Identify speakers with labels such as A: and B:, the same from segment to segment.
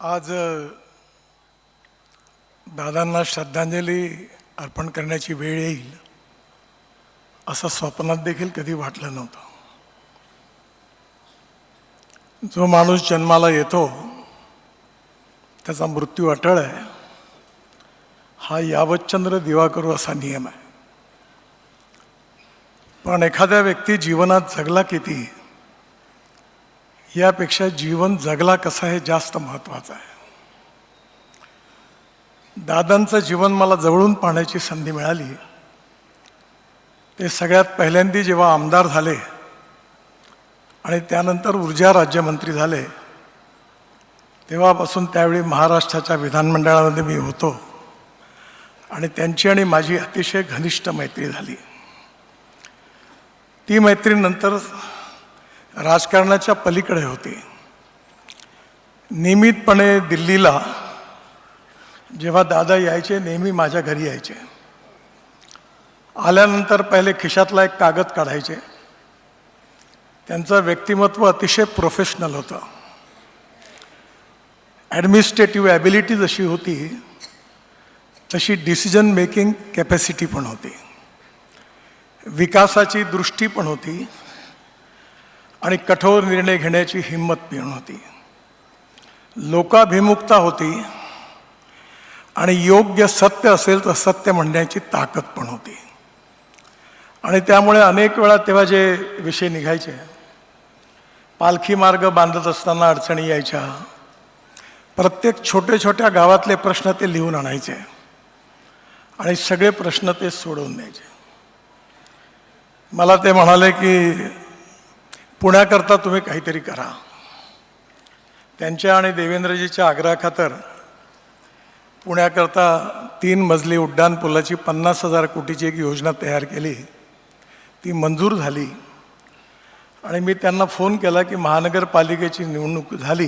A: आज दादांना श्रद्धांजली अर्पण करण्याची वेळ येईल असं स्वप्नात देखील कधी वाटलं नव्हतं. जो माणूस जन्माला येतो त्याचा मृत्यू अटळ आहे, हा यावतचंद्र दिवाकरू असा नियम आहे. पण एखाद्या व्यक्ती जीवनात जगला किती यापेक्षा जीवन जगला कसा हे जास्त महत्त्वाचं आहे. दादांचं जीवन मला जवळून पाहण्याची संधी मिळाली. ते सगळ्यात पहिल्यांदा जेव्हा आमदार झाले आणि त्यानंतर ऊर्जा राज्यमंत्री झाले तेव्हापासून त्यावेळी महाराष्ट्राच्या विधानमंडळामध्ये मी होतो आणि त्यांची आणि माझी अतिशय घनिष्ठ मैत्री झाली. ती मैत्री नंतर राजकारणाच्या पलीकडे होती. नियमितपणे दिल्लीला जेव्हा दादा यायचे नेहमी माझ्या घरी यायचे. आल्यानंतर पहिले खिशातला एक कागद काढायचे. त्यांचं व्यक्तिमत्व अतिशय प्रोफेशनल होतं. ॲडमिनिस्ट्रेटिव्ह ॲबिलिटी जशी होती तशी डिसिजन मेकिंग कॅपॅसिटी पण होती, विकासाची दृष्टी पण होती आणि कठोर निर्णय घेण्याची हिंमत पण होती. लोकाभिमुखता होती आणि योग्य सत्य असेल तर सत्य म्हणण्याची ताकद पण होती. आणि त्यामुळे अनेक वेळा तेव्हा जे विषय निघायचे, पालखी मार्ग बांधत असताना अडचणी यायच्या, प्रत्येक छोट्या गावातले प्रश्न ते लिहून आणायचे आणि सगळे प्रश्न ते सोडवून द्यायचे. मला ते म्हणाले की पुण्याकरता तुम्ही काहीतरी करा. त्यांच्या आणि देवेंद्रजीच्या आग्रहाखातर पुण्याकरता 3 मजली उड्डाण पुलाची 50,000 कोटीची एक योजना तयार केली. ती मंजूर झाली आणि मी त्यांना फोन केला की महानगरपालिकेची निवडणूक झाली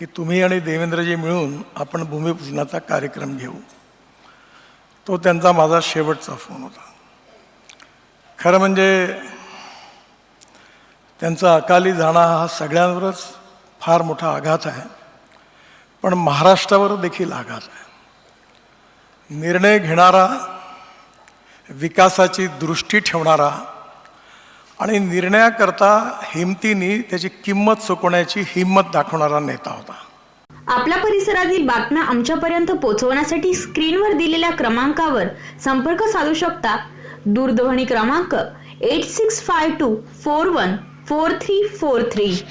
A: की तुम्ही आणि देवेंद्रजी मिळून आपण भूमिपूजनाचा कार्यक्रम घेऊ. तो त्यांचा माझा शेवटचा फोन होता. खरं म्हणजे त्यांचा अकाली जाणं हा सगळ्यांवरच फार मोठा आघात आहे, पण महाराष्ट्रावर देखील आघात आहे. निर्णय घेणारा, विकासाची दृष्टी ठेवणारा आणि निर्णयाकरता हिमतीने त्याची किंमत चुकवण्याची हिंमत दाखवणारा नेता होता.
B: आपल्या परिसरातील बातम्या आमच्यापर्यंत पोहोचवण्यासाठी स्क्रीनवर दिलेल्या क्रमांकावर संपर्क साधू शकता. दूरध्वनी क्रमांक 8652414343.